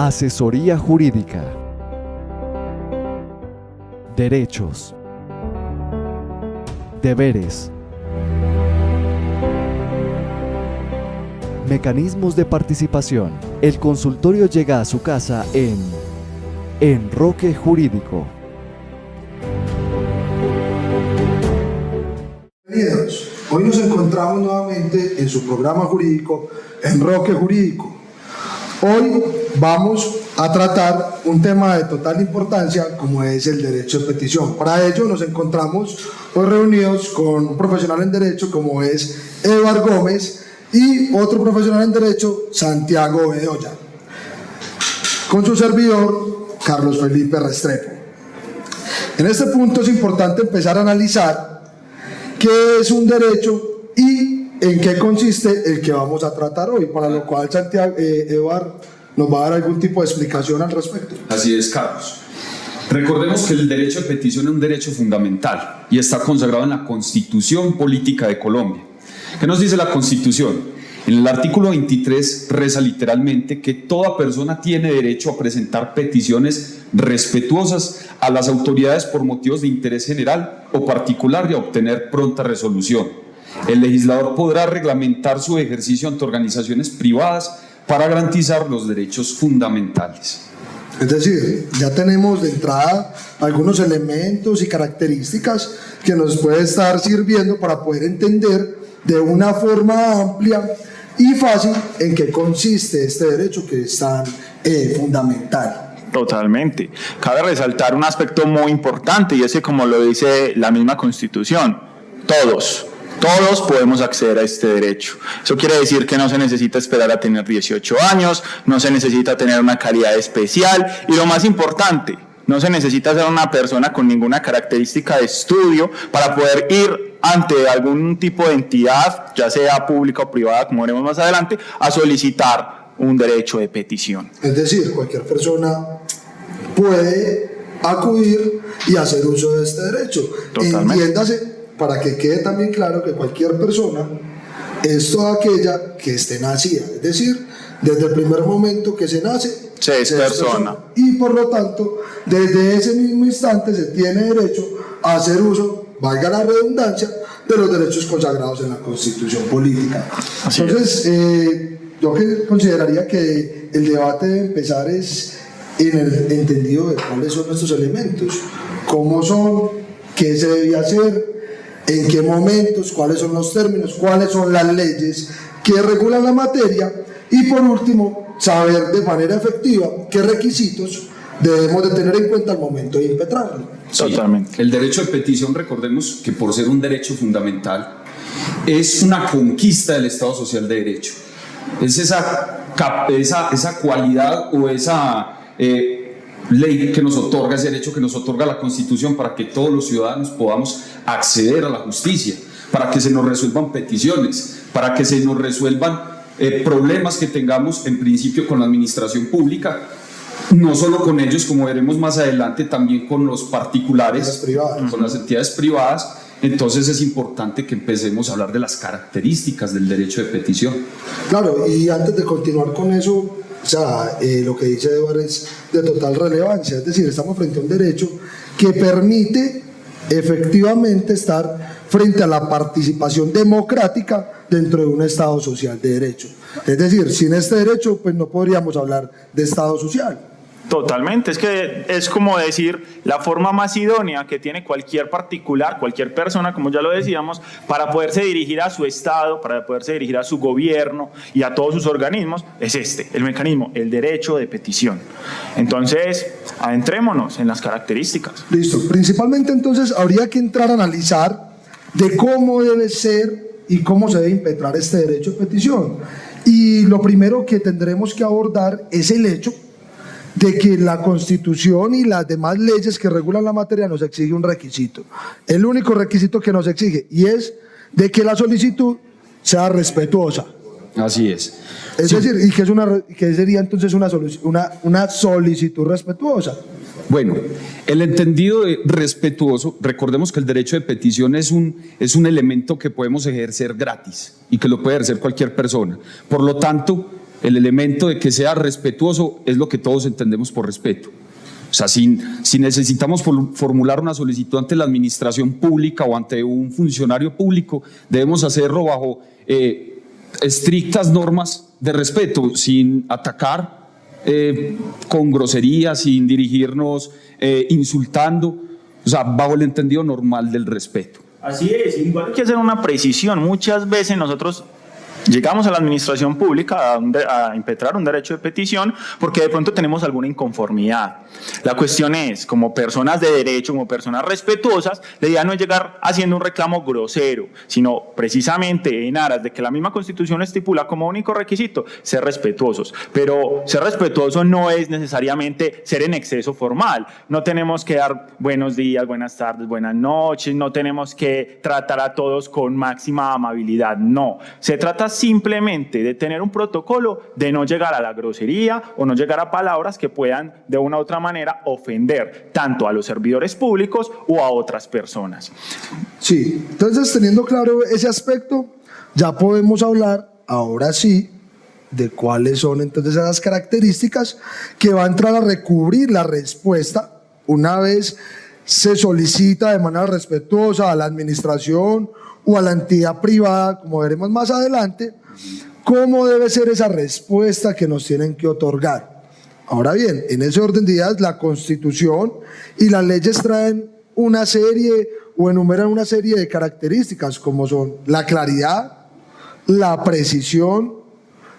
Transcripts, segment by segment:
Asesoría jurídica. Derechos. Deberes. Mecanismos de participación. El consultorio llega a su casa en Enroque Jurídico. Bienvenidos. Hoy nos encontramos nuevamente en su programa jurídico Enroque Jurídico. Hoy vamos a tratar un tema de total importancia como es el derecho de petición. Para ello nos encontramos hoy reunidos con un profesional en derecho como es Eduard Gómez y otro profesional en derecho, Santiago Bedoya, con su servidor Carlos Felipe Restrepo. En este punto es importante empezar a analizar qué es un derecho y en qué consiste el que vamos a tratar hoy, para lo cual Eduard nos va a dar algún tipo de explicación al respecto. Así es, Carlos. Recordemos que el derecho de petición es un derecho fundamental y está consagrado en la Constitución Política de Colombia. ¿Qué nos dice la Constitución? En el artículo 23 reza literalmente que toda persona tiene derecho a presentar peticiones respetuosas a las autoridades por motivos de interés general o particular y a obtener pronta resolución. El legislador podrá reglamentar su ejercicio ante organizaciones privadas para garantizar los derechos fundamentales. Es decir, ya tenemos de entrada algunos elementos y características que nos puede estar sirviendo para poder entender de una forma amplia y fácil en qué consiste este derecho que es tan fundamental. Totalmente. Cabe resaltar un aspecto muy importante y es que, como lo dice la misma Constitución, todos podemos acceder a este derecho. Eso quiere decir que no se necesita esperar a tener 18 años, no se necesita tener una calidad especial y, lo más importante, no se necesita ser una persona con ninguna característica de estudio para poder ir ante algún tipo de entidad, ya sea pública o privada, como veremos más adelante, a solicitar un derecho de petición. Es decir, cualquier persona puede acudir y hacer uso de este derecho. Totalmente. Entiéndase, para que quede también claro que cualquier persona es toda aquella que esté nacida, es decir, desde el primer momento que se nace, se es persona. Y por lo tanto, desde ese mismo instante se tiene derecho a hacer uso, valga la redundancia, de los derechos consagrados en la Constitución Política. Así Entonces, yo consideraría que el debate debe empezar es en el entendido de cuáles son estos elementos, cómo son, qué se debe hacer, en qué momentos, cuáles son los términos, cuáles son las leyes que regulan la materia y, por último, saber de manera efectiva qué requisitos debemos de tener en cuenta al momento de impetrarlo. Sí, totalmente. El derecho de petición, recordemos que por ser un derecho fundamental, es una conquista del Estado Social de Derecho. Es esa cualidad o esa ley que nos otorga, ese derecho que nos otorga la Constitución para que todos los ciudadanos podamos acceder a la justicia, para que se nos resuelvan peticiones, para que se nos resuelvan problemas que tengamos en principio con la administración pública, no solo con ellos, como veremos más adelante, también con los particulares, con las entidades privadas. Entonces es importante que empecemos a hablar de las características del derecho de petición. Claro, y antes de continuar con eso, o sea, lo que dice Eduard es de total relevancia, es decir, estamos frente a un derecho que permite efectivamente estar frente a la participación democrática dentro de un Estado social de derecho. Es decir, sin este derecho, pues no podríamos hablar de Estado social. Totalmente, es que es como decir la forma más idónea que tiene cualquier particular, cualquier persona, como ya lo decíamos, para poderse dirigir a su Estado, para poderse dirigir a su gobierno y a todos sus organismos, es el mecanismo, el derecho de petición. Entonces, adentrémonos en las características. Listo, principalmente entonces habría que entrar a analizar de cómo debe ser y cómo se debe impetrar este derecho de petición. Y lo primero que tendremos que abordar es el hecho de que la Constitución y las demás leyes que regulan la materia nos exige un requisito, el único requisito que nos exige, y es de que la solicitud sea respetuosa. Así es. Es decir, ¿y qué sería entonces una solicitud respetuosa? Bueno, el entendido de respetuoso, recordemos que el derecho de petición es un elemento que podemos ejercer gratis y que lo puede ejercer cualquier persona. Por lo tanto, el elemento de que sea respetuoso es lo que todos entendemos por respeto. O sea, si necesitamos formular una solicitud ante la administración pública o ante un funcionario público, debemos hacerlo bajo estrictas normas de respeto, sin atacar con groserías, sin dirigirnos insultando, o sea, bajo el entendido normal del respeto. Así es, igual hay que hacer una precisión. Muchas veces nosotros llegamos a la administración pública a impetrar un derecho de petición porque de pronto tenemos alguna inconformidad. La cuestión es, como personas de derecho, como personas respetuosas, la idea no es llegar haciendo un reclamo grosero, sino precisamente en aras de que la misma Constitución estipula como único requisito ser respetuosos. Pero ser respetuoso no es necesariamente ser en exceso formal. No tenemos que dar buenos días, buenas tardes, buenas noches, no tenemos que tratar a todos con máxima amabilidad, no. Se trata simplemente de tener un protocolo de no llegar a la grosería o no llegar a palabras que puedan de una u otra manera ofender tanto a los servidores públicos o a otras personas. Sí, entonces teniendo claro ese aspecto, ya podemos hablar ahora sí de cuáles son entonces esas características que va a entrar a recubrir la respuesta una vez se solicita de manera respetuosa a la administración o a la entidad privada, como veremos más adelante, cómo debe ser esa respuesta que nos tienen que otorgar. Ahora bien, en ese orden de ideas, la Constitución y las leyes traen una serie o enumeran una serie de características como son la claridad, la precisión,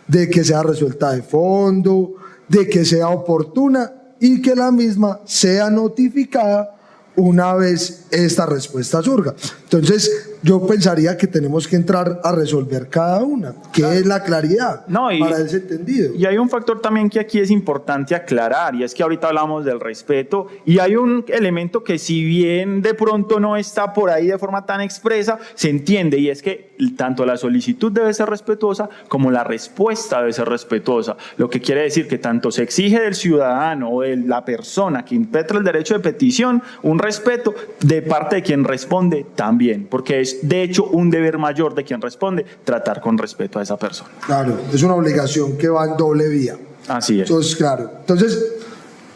de que sea resuelta de fondo, de que sea oportuna y que la misma sea notificada una vez esta respuesta surja. Entonces, yo pensaría que tenemos que entrar a resolver cada una, que es la claridad para ese entendido. Y hay un factor también que aquí es importante aclarar, y es que ahorita hablamos del respeto, y hay un elemento que si bien de pronto no está por ahí de forma tan expresa, se entiende, y es que tanto la solicitud debe ser respetuosa como la respuesta debe ser respetuosa, lo que quiere decir que tanto se exige del ciudadano o de la persona que impetra el derecho de petición un respeto de parte de quien responde también, porque es de hecho un deber mayor de quien responde tratar con respeto a esa persona. Claro, es una obligación que va en doble vía. Así es. Entonces, claro. Entonces,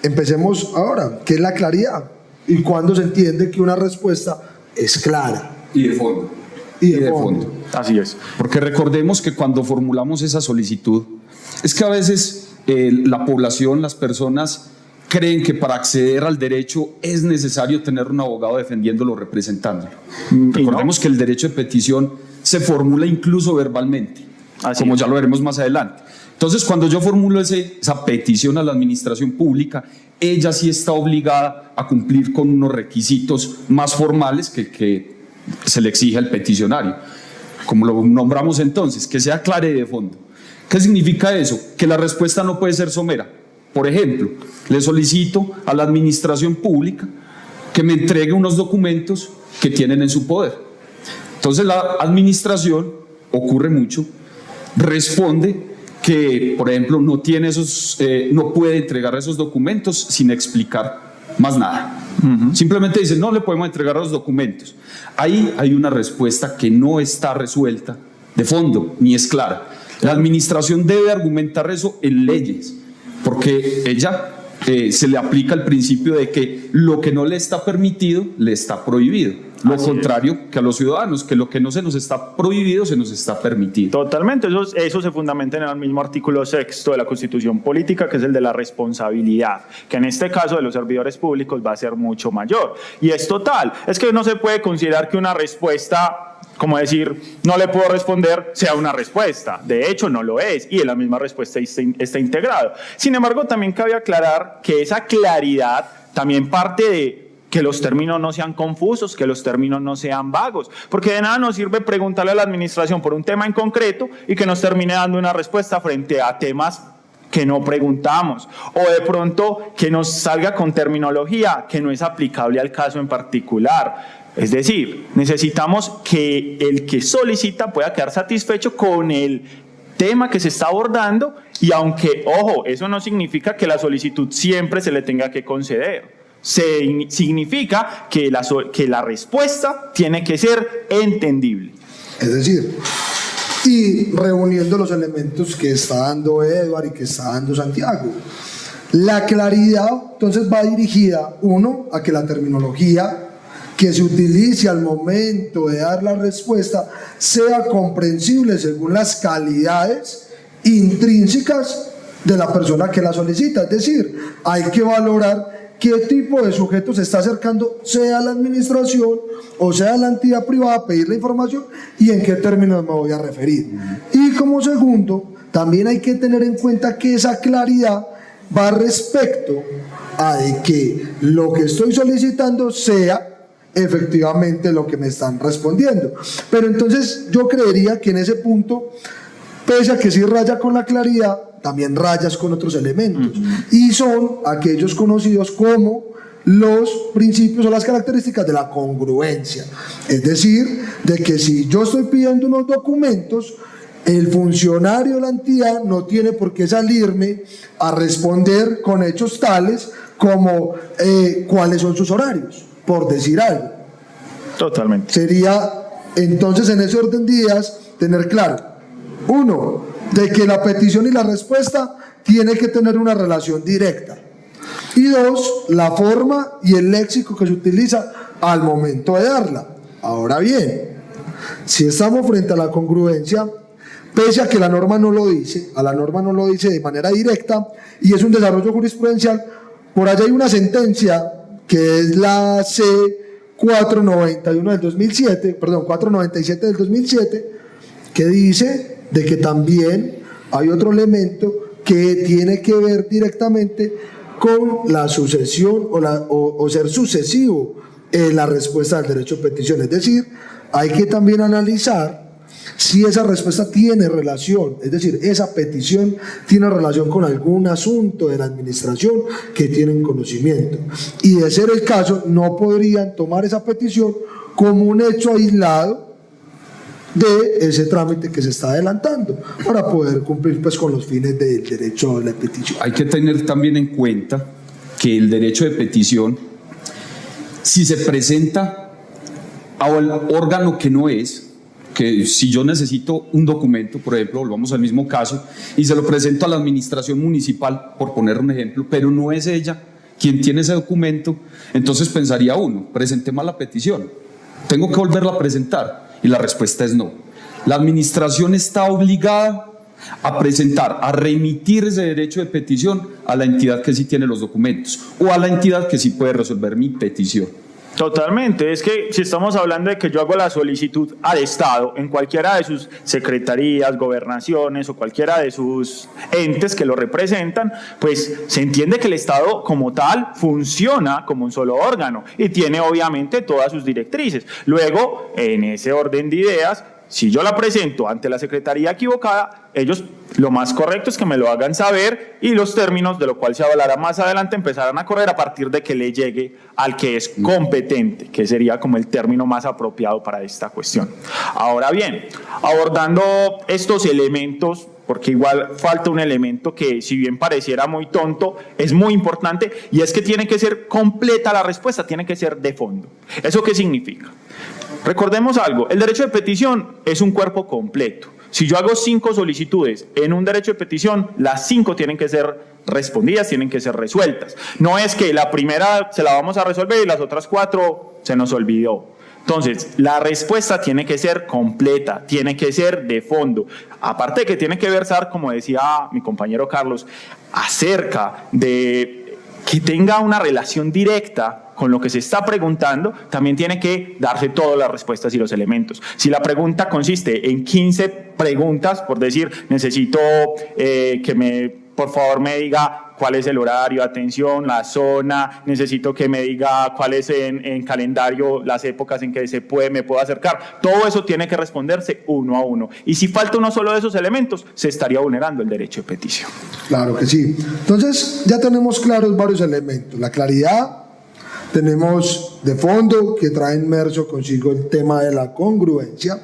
empecemos ahora. ¿Qué es la claridad? ¿Y cuándo se entiende que una respuesta es clara? Y de fondo. Y de fondo. Así es. Porque recordemos que cuando formulamos esa solicitud, es que a veces la población, las personas creen que para acceder al derecho es necesario tener un abogado defendiéndolo, representándolo. Recordemos que el derecho de petición se formula incluso verbalmente, como ya lo veremos más adelante. Entonces, cuando yo formulo esa petición a la administración pública, ella sí está obligada a cumplir con unos requisitos más formales que se le exige al peticionario. Como lo nombramos entonces, que sea clara y de fondo. ¿Qué significa eso? Que la respuesta no puede ser somera. Por ejemplo, le solicito a la administración pública que me entregue unos documentos que tienen en su poder. Entonces la administración, ocurre mucho, responde que, por ejemplo, no puede entregar esos documentos sin explicar más nada. Simplemente dice, no le podemos entregar los documentos. Ahí hay una respuesta que no está resuelta de fondo, ni es clara. La administración debe argumentar eso en leyes, porque ella se le aplica el principio de que lo que no le está permitido le está prohibido. Lo contrario que a los ciudadanos, que lo que no se nos está prohibido se nos está permitido. Totalmente, eso se fundamenta en el mismo artículo 6 de la Constitución Política, que es el de la responsabilidad, que en este caso de los servidores públicos va a ser mucho mayor. Y es total, es que no se puede considerar que una respuesta, como decir, no le puedo responder, sea una respuesta. De hecho, no lo es, y en la misma respuesta está integrado. Sin embargo, también cabe aclarar que esa claridad también parte de que los términos no sean confusos, que los términos no sean vagos, porque de nada nos sirve preguntarle a la administración por un tema en concreto y que nos termine dando una respuesta frente a temas que no preguntamos, o de pronto que nos salga con terminología que no es aplicable al caso en particular. Es decir, necesitamos que el que solicita pueda quedar satisfecho con el tema que se está abordando, y aunque, ojo, eso no significa que la solicitud siempre se le tenga que conceder. Significa que la respuesta tiene que ser entendible. Es decir, y reuniendo los elementos que está dando Edward y que está dando Santiago. La claridad entonces va dirigida, uno, a que la terminología que se utilice al momento de dar la respuesta sea comprensible según las calidades intrínsecas de la persona que la solicita. Es decir, hay que valorar qué tipo de sujeto se está acercando, sea la administración o sea la entidad privada, a pedir la información y en qué términos me voy a referir. Y como segundo, también hay que tener en cuenta que esa claridad va respecto a de que lo que estoy solicitando sea efectivamente lo que me están respondiendo. Pero entonces yo creería que en ese punto, pese a que sí raya con la claridad, también rayas con otros elementos, y son aquellos conocidos como los principios o las características de la congruencia. Es decir, de que si yo estoy pidiendo unos documentos, el funcionario de la entidad no tiene por qué salirme a responder con hechos tales como cuáles son sus horarios, por decir algo. Totalmente. Sería entonces, en ese orden de ideas, tener claro, uno, de que la petición y la respuesta tiene que tener una relación directa, y dos, la forma y el léxico que se utiliza al momento de darla. Ahora bien, si estamos frente a la congruencia, pese a que la norma no lo dice, de manera directa, y es un desarrollo jurisprudencial, por allá hay una sentencia que es la C491 del 2007, perdón, 497 del 2007, que dice de que también hay otro elemento que tiene que ver directamente con la sucesión o ser sucesivo en la respuesta del derecho de petición. Es decir, hay que también analizar si esa respuesta tiene relación, es decir, esa petición tiene relación con algún asunto de la administración que tienen conocimiento, y de ser el caso no podrían tomar esa petición como un hecho aislado de ese trámite que se está adelantando para poder cumplir pues con los fines del derecho a la petición. Hay que tener también en cuenta que el derecho de petición, si se presenta al órgano que no es, que si yo necesito un documento, por ejemplo, volvamos al mismo caso, y se lo presento a la administración municipal, por poner un ejemplo, pero no es ella quien tiene ese documento, entonces pensaría uno, presenté mal la petición, tengo que volverla a presentar, y la respuesta es no. La administración está obligada a presentar, a remitir ese derecho de petición a la entidad que sí tiene los documentos, o a la entidad que sí puede resolver mi petición. Totalmente, es que si estamos hablando de que yo hago la solicitud al Estado en cualquiera de sus secretarías, gobernaciones o cualquiera de sus entes que lo representan, pues se entiende que el Estado como tal funciona como un solo órgano y tiene obviamente todas sus directrices. Luego, en ese orden de ideas, si yo la presento ante la secretaría equivocada, ellos lo más correcto es que me lo hagan saber y los términos de lo cual se hablará más adelante empezarán a correr a partir de que le llegue al que es competente, que sería como el término más apropiado para esta cuestión. Ahora bien, abordando estos elementos, porque igual falta un elemento que, si bien pareciera muy tonto, es muy importante, y es que tiene que ser completa la respuesta, tiene que ser de fondo. ¿Eso qué significa? Recordemos algo, el derecho de petición es un cuerpo completo. Si yo hago 5 solicitudes en un derecho de petición, las 5 tienen que ser respondidas, tienen que ser resueltas. No es que la primera se la vamos a resolver y las otras 4 se nos olvidó. Entonces, la respuesta tiene que ser completa, tiene que ser de fondo. Aparte de que tiene que versar, como decía mi compañero Carlos, acerca de que tenga una relación directa con lo que se está preguntando, también tiene que darse todas las respuestas y los elementos. Si la pregunta consiste en 15 preguntas, por decir, necesito por favor me diga cuál es el horario, atención, la zona, necesito que me diga cuál es en calendario las épocas en que me puedo acercar. Todo eso tiene que responderse uno a uno. Y si falta uno solo de esos elementos, se estaría vulnerando el derecho de petición. Claro que sí. Entonces, ya tenemos claros varios elementos. La claridad, tenemos de fondo que trae inmerso consigo el tema de la congruencia,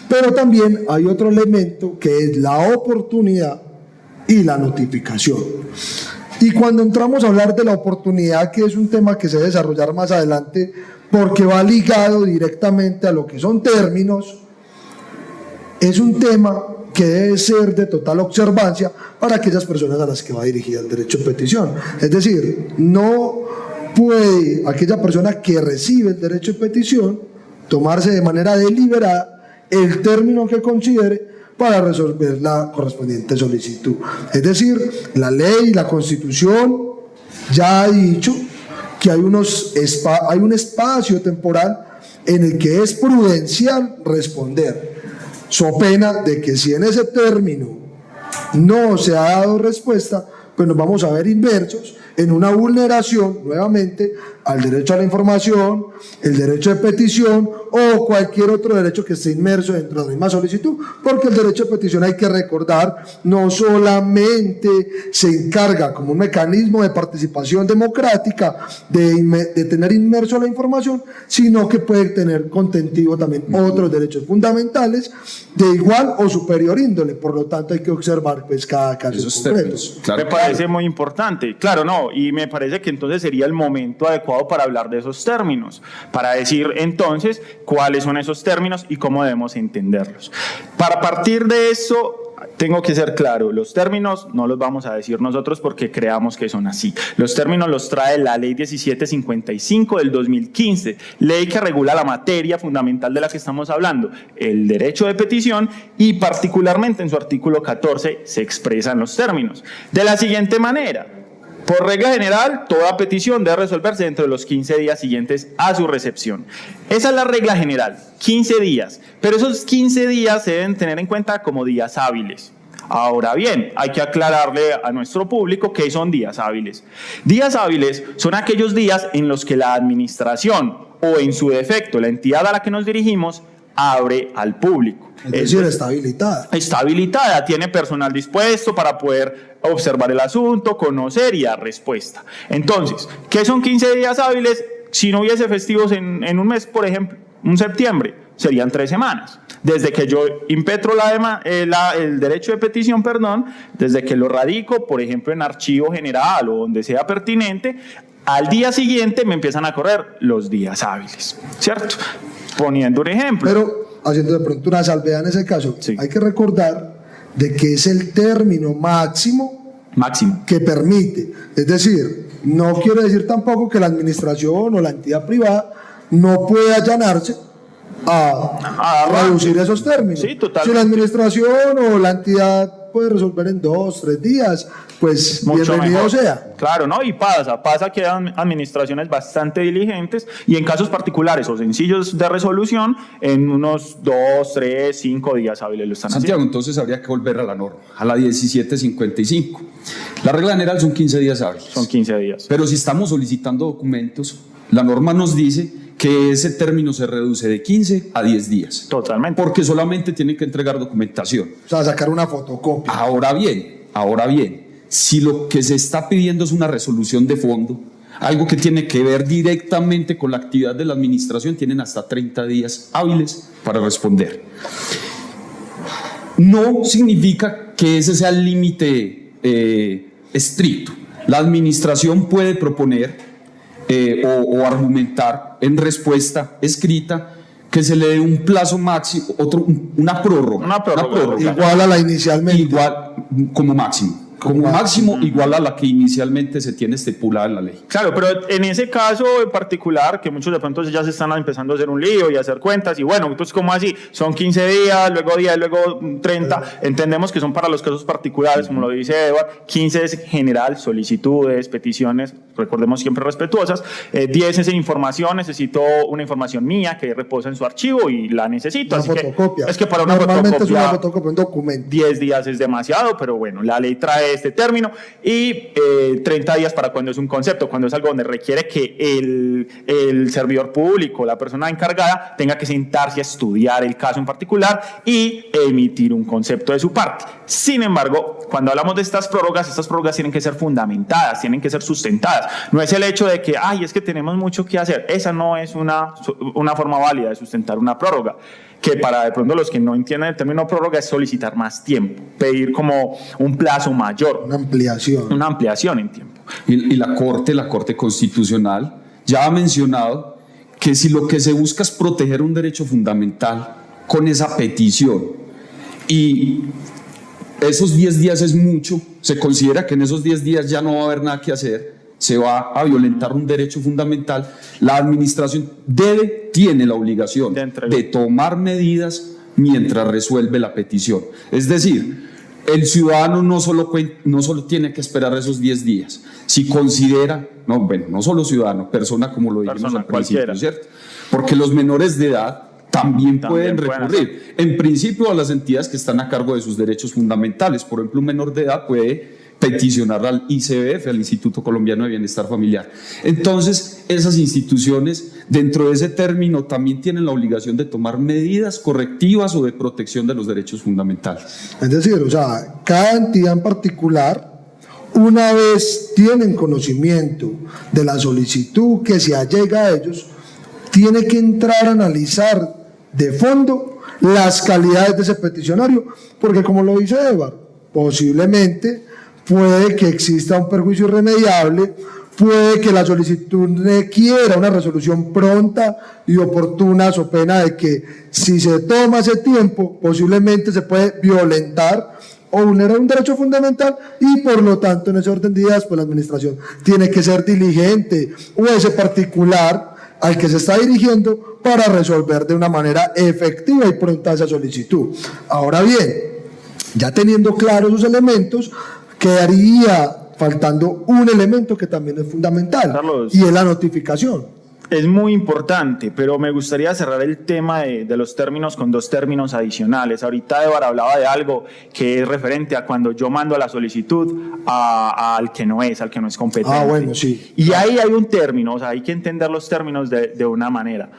pero también hay otro elemento que es la oportunidad y la notificación. Y cuando entramos a hablar de la oportunidad, que es un tema que se debe desarrollar más adelante, porque va ligado directamente a lo que son términos, es un tema que debe ser de total observancia para aquellas personas a las que va dirigida el derecho de petición. Es decir, no puede aquella persona que recibe el derecho de petición tomarse de manera deliberada el término que considere para resolver la correspondiente solicitud. Es decir, la ley, la Constitución ya ha dicho que hay un espacio temporal en el que es prudencial responder, so pena de que si en ese término no se ha dado respuesta, pues nos vamos a ver inmersos en una vulneración nuevamente al derecho a la información, el derecho de petición o cualquier otro derecho que esté inmerso dentro de la misma solicitud, porque el derecho de petición, hay que recordar, no solamente se encarga como un mecanismo de participación democrática de tener inmerso la información, sino que puede tener contentivo también otros derechos fundamentales de igual o superior índole. Por lo tanto, hay que observar pues cada caso Esos concreto. términos, claro. Me parece muy importante, claro, no, y me parece que entonces sería el momento adecuado para hablar de esos términos, para decir entonces cuáles son esos términos y cómo debemos entenderlos. Para partir de eso, tengo que ser claro, los términos no los vamos a decir nosotros porque creamos que son así. Los términos los trae la Ley 1755 del 2015, ley que regula la materia fundamental de la que estamos hablando, el derecho de petición, y particularmente en su artículo 14 se expresan los términos de la siguiente manera. Por regla general, toda petición debe resolverse dentro de los 15 días siguientes a su recepción. Esa es la regla general, 15 días. Pero esos 15 días se deben tener en cuenta como días hábiles. Ahora bien, hay que aclararle a nuestro público qué son días hábiles. Días hábiles son aquellos días en los que la administración o en su defecto la entidad a la que nos dirigimos abre al público. Es decir, está habilitada. Está habilitada, tiene personal dispuesto para poder observar el asunto, conocer y dar respuesta. Entonces, ¿qué son 15 días hábiles? Si no hubiese festivos en un mes, por ejemplo, un septiembre, serían 3 semanas. Desde que yo impetro el derecho de petición, desde que lo radico, por ejemplo, en archivo general o donde sea pertinente, al día siguiente me empiezan a correr los días hábiles, ¿cierto? Poniendo un ejemplo. Pero haciendo de pronto una salvedad en ese caso, Sí. hay que recordar de que es el término máximo que permite. Es decir, no quiere decir tampoco que la administración o la entidad privada no puede allanarse a reducir esos términos. Sí, totalmente. Si la administración o la entidad puede resolver en 2, 3 días, pues Mucho bienvenido mejor. sea. Claro, ¿no? Y pasa que hay administraciones bastante diligentes y en casos particulares o sencillos de resolución, en unos 2, 3, 5 días hábiles lo están Santiago, haciendo. entonces habría que volver a la norma, a la 1755. La regla general son 15 días hábiles. Son 15 días. Pero si estamos solicitando documentos, la norma nos dice que ese término se reduce de 15 a 10 días. Totalmente. Porque solamente tienen que entregar documentación. O sea, sacar una fotocopia. Ahora bien, si lo que se está pidiendo es una resolución de fondo, algo que tiene que ver directamente con la actividad de la administración, tienen hasta 30 días hábiles para responder. No significa que ese sea el límite estricto. La administración puede proponer o argumentar en respuesta escrita que se le dé un plazo máximo, una prórroga. Una prórroga. Igual a la inicialmente. Igual como máximo. Como máximo igual a la que inicialmente se tiene estipulada en la ley. Claro, pero en ese caso en particular, que muchos de pronto ya se están empezando a hacer un lío y a hacer cuentas, y bueno, entonces ¿cómo así? Son 15 días, luego 10, luego 30, entendemos que son para los casos particulares, como lo dice Edward, 15 es general, solicitudes, peticiones, recordemos siempre respetuosas, 10 es información, necesito una información mía que reposa en su archivo y la necesito. Una Así fotocopia. es que para una Normalmente fotocopia, es una fotocopia, un documento. 10 días es demasiado, pero bueno, la ley trae este término y 30 días para cuando es un concepto, cuando es algo donde requiere que el servidor público, la persona encargada, tenga que sentarse a estudiar el caso en particular y emitir un concepto de su parte. Sin embargo, cuando hablamos de estas prórrogas tienen que ser fundamentadas, tienen que ser sustentadas. No es el hecho de que, es que tenemos mucho que hacer. Esa no es una forma válida de sustentar una prórroga. Que para de pronto los que no entienden el término prórroga es solicitar más tiempo, pedir como un plazo mayor. Una ampliación En tiempo. Y la Corte Constitucional ya ha mencionado que si lo que se busca es proteger un derecho fundamental con esa petición y esos 10 días es mucho, se considera que en esos 10 días ya no va a haber nada que hacer, se va a violentar un derecho fundamental, la administración tiene la obligación de tomar medidas mientras resuelve la petición. Es decir, el ciudadano no solo tiene que esperar esos 10 días, si considera, no solo ciudadano, persona como lo dijimos al principio, ¿cierto? Porque los menores de edad también pueden recurrir, en principio, a las entidades que están a cargo de sus derechos fundamentales. Por ejemplo, un menor de edad puede peticionar al ICBF, al Instituto Colombiano de Bienestar Familiar. Entonces, esas instituciones, dentro de ese término, también tienen la obligación de tomar medidas correctivas o de protección de los derechos fundamentales. Es decir, o sea, cada entidad en particular, una vez tienen conocimiento de la solicitud que se allega a ellos, tiene que entrar a analizar de fondo las calidades de ese peticionario, porque como lo dice Edward, posiblemente puede que exista un perjuicio irremediable, puede que la solicitud requiera una resolución pronta y oportuna, so pena de que si se toma ese tiempo, posiblemente se puede violentar o vulnerar un derecho fundamental, y por lo tanto en ese orden de ideas, pues la administración tiene que ser diligente, o ese particular al que se está dirigiendo, para resolver de una manera efectiva y pronta esa solicitud. Ahora bien, ya teniendo claros esos elementos, quedaría faltando un elemento que también es fundamental, Carlos, y es la notificación. Es muy importante, pero me gustaría cerrar el tema de los términos con dos términos adicionales. Ahorita Edward hablaba de algo que es referente a cuando yo mando la solicitud al que no es competente. Ah, bueno, sí. Y ahí hay un término, o sea, hay que entender los términos de una manera.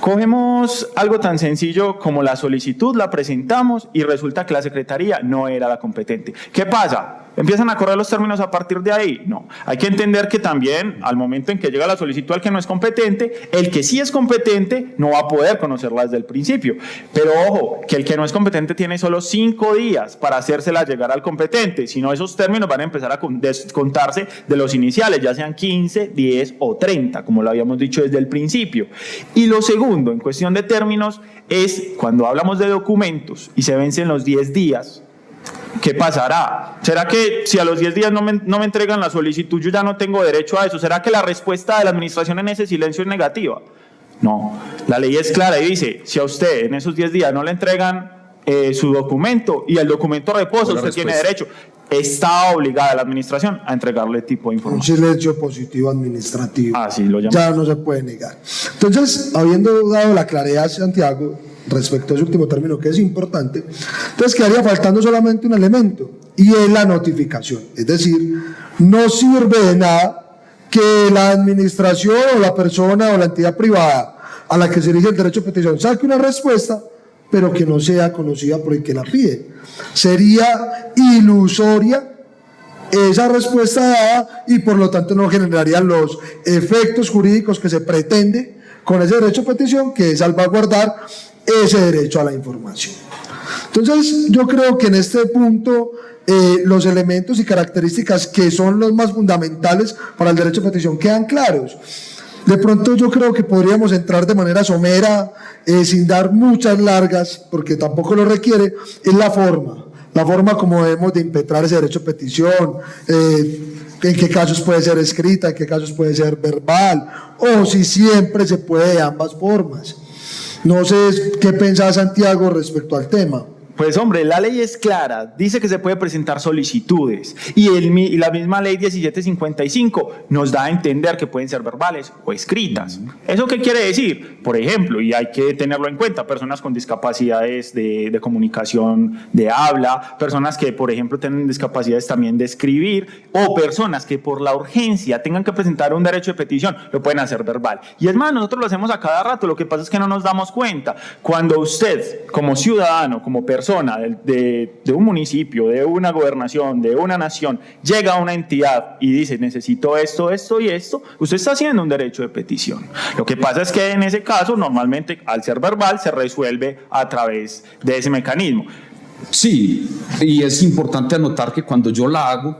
Cogemos algo tan sencillo como la solicitud, la presentamos y resulta que la Secretaría no era la competente. ¿Qué pasa? ¿Empiezan a correr los términos a partir de ahí? No. Hay que entender que también al momento en que llega la solicitud al que no es competente, el que sí es competente no va a poder conocerla desde el principio. Pero ojo, que el que no es competente tiene solo 5 días para hacérsela llegar al competente, si no esos términos van a empezar a descontarse de los iniciales, ya sean 15, 10 o 30, como lo habíamos dicho desde el principio. Y lo segundo, en cuestión de términos, es cuando hablamos de documentos y se vencen los 10 días, ¿qué pasará? ¿Será que si a los 10 días no me entregan la solicitud, yo ya no tengo derecho a eso? ¿Será que la respuesta de la administración en ese silencio es negativa? No, la ley es clara y dice, si a usted en esos 10 días no le entregan su documento y el documento reposa, usted tiene derecho. Está obligada la administración a entregarle tipo de información. Un silencio positivo administrativo. Así lo llamamos. Ya no se puede negar. Entonces, habiendo dado la claridad a Santiago respecto a ese último término que es importante, entonces quedaría faltando solamente un elemento, y es la notificación. Es decir, no sirve de nada que la administración o la persona o la entidad privada a la que se dirige el derecho de petición saque una respuesta, pero que no sea conocida por el que la pide. Sería ilusoria esa respuesta dada, y por lo tanto no generaría los efectos jurídicos que se pretende con ese derecho de petición, que es salvaguardar ese derecho a la información. Entonces, yo creo que en este punto los elementos y características que son los más fundamentales para el derecho de petición quedan claros. De pronto yo creo que podríamos entrar de manera somera, sin dar muchas largas, porque tampoco lo requiere, es la forma como debemos de impetrar ese derecho de petición, en qué casos puede ser escrita, en qué casos puede ser verbal, o si siempre se puede de ambas formas. No sé qué pensaba Santiago respecto al tema. Pues hombre, la ley es clara, dice que se puede presentar solicitudes y la misma ley 1755 nos da a entender que pueden ser verbales o escritas. ¿Eso qué quiere decir? Por ejemplo, y hay que tenerlo en cuenta, personas con discapacidades de comunicación, de habla, personas que por ejemplo tienen discapacidades también de escribir, o personas que por la urgencia tengan que presentar un derecho de petición, lo pueden hacer verbal. Y es más, nosotros lo hacemos a cada rato, lo que pasa es que no nos damos cuenta. Cuando usted, como ciudadano, como persona de un municipio, de una gobernación, de una nación, llega a una entidad y dice necesito esto, esto y esto, usted está haciendo un derecho de petición. Lo que pasa es que en ese caso normalmente al ser verbal se resuelve a través de ese mecanismo. Sí, y es importante anotar que cuando yo la hago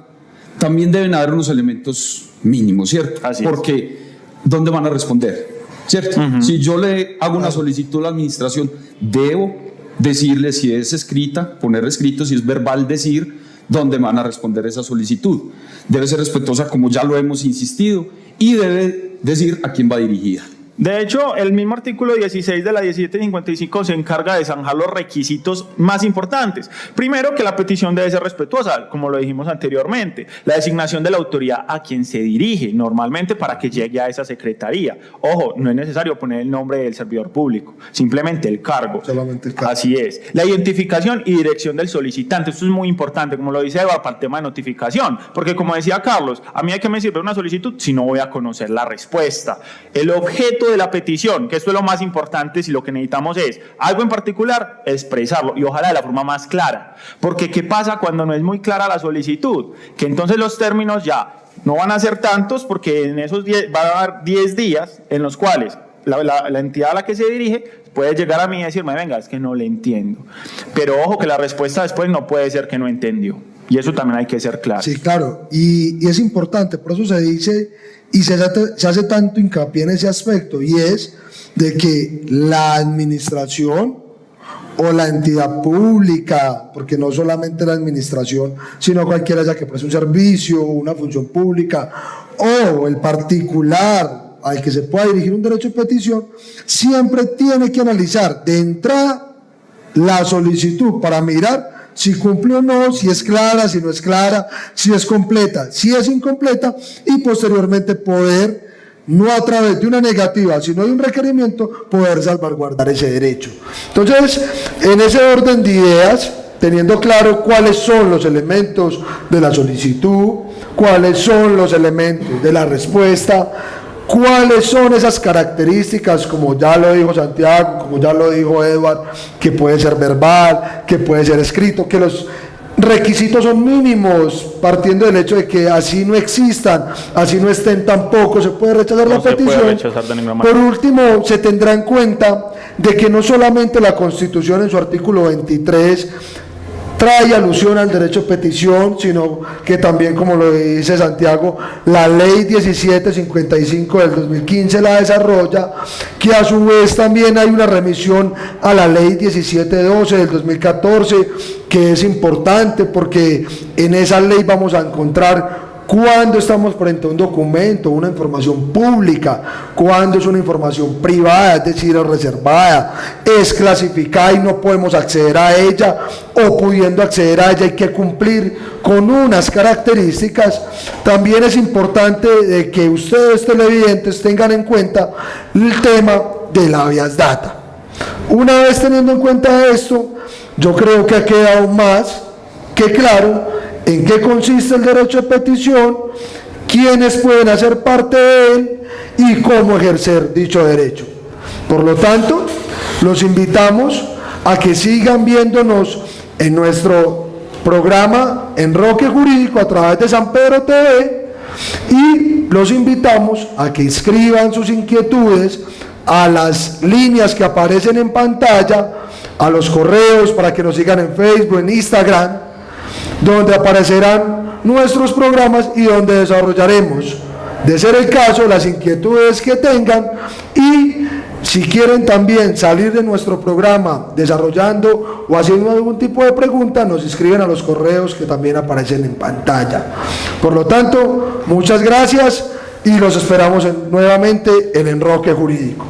también deben haber unos elementos mínimos, ¿cierto? Así es. Porque ¿dónde van a responder? ¿Cierto? Si yo le hago una solicitud a la administración, debo decirle si es escrita, poner escrito, si es verbal, decir dónde van a responder esa solicitud. Debe ser respetuosa, como ya lo hemos insistido, y debe decir a quién va dirigida. De hecho, el mismo artículo 16 de la 1755 se encarga de zanjar los requisitos más importantes. Primero, que la petición debe ser respetuosa, como lo dijimos anteriormente. La designación de la autoridad a quien se dirige, normalmente para que llegue a esa secretaría. Ojo, no es necesario poner el nombre del servidor público, simplemente el cargo. Solamente el cargo. Así es. La identificación y dirección del solicitante. Esto es muy importante, como lo dice Eduardo, para el tema de notificación. Porque como decía Carlos, a mí ¿de qué me sirve una solicitud si no voy a conocer la respuesta? El objeto de la petición, que esto es lo más importante, si lo que necesitamos es algo en particular, expresarlo, y ojalá de la forma más clara, porque ¿qué pasa cuando no es muy clara la solicitud? Que entonces los términos ya no van a ser tantos, porque en esos 10 va a haber 10 días en los cuales la entidad a la que se dirige puede llegar a mí y decirme, venga, es que no le entiendo, pero ojo que la respuesta después no puede ser que no entendió, y eso también hay que ser claro. Sí, claro, y es importante, por eso se dice y se hace tanto hincapié en ese aspecto, y es de que la administración o la entidad pública, porque no solamente la administración, sino cualquiera ya que preste un servicio, una función pública, o el particular al que se pueda dirigir un derecho de petición, siempre tiene que analizar de entrada la solicitud para mirar si cumple o no, si es clara, si no es clara, si es completa, si es incompleta, y posteriormente poder, no a través de una negativa, sino de un requerimiento, poder salvaguardar ese derecho. Entonces, en ese orden de ideas, teniendo claro cuáles son los elementos de la solicitud, cuáles son los elementos de la respuesta, cuáles son esas características, como ya lo dijo Santiago, como ya lo dijo Edward, que puede ser verbal, que puede ser escrito, que los requisitos son mínimos, partiendo del hecho de que así no existan, así no estén tampoco, se puede rechazar la petición. Por último, se tendrá en cuenta de que no solamente la Constitución en su artículo 23 trae alusión al derecho de petición, sino que también, como lo dice Santiago, la ley 1755 del 2015 la desarrolla, que a su vez también hay una remisión a la ley 1712 del 2014, que es importante porque en esa ley vamos a encontrar cuando estamos frente a un documento, una información pública, cuando es una información privada, es decir, es reservada, es clasificada y no podemos acceder a ella, o pudiendo acceder a ella hay que cumplir con unas características. También es importante de que ustedes televidentes tengan en cuenta el tema de la habeas data. Una vez teniendo en cuenta esto, yo creo que ha quedado más que claro en qué consiste el derecho de petición, quiénes pueden hacer parte de él y cómo ejercer dicho derecho. Por lo tanto, los invitamos a que sigan viéndonos en nuestro programa Enroque Jurídico a través de San Pedro TV, y los invitamos a que inscriban sus inquietudes a las líneas que aparecen en pantalla, a los correos para que nos sigan en Facebook, en Instagram, donde aparecerán nuestros programas y donde desarrollaremos, de ser el caso, las inquietudes que tengan, y si quieren también salir de nuestro programa desarrollando o haciendo algún tipo de pregunta, nos escriben a los correos que también aparecen en pantalla. Por lo tanto, muchas gracias y los esperamos nuevamente en Enroque Jurídico.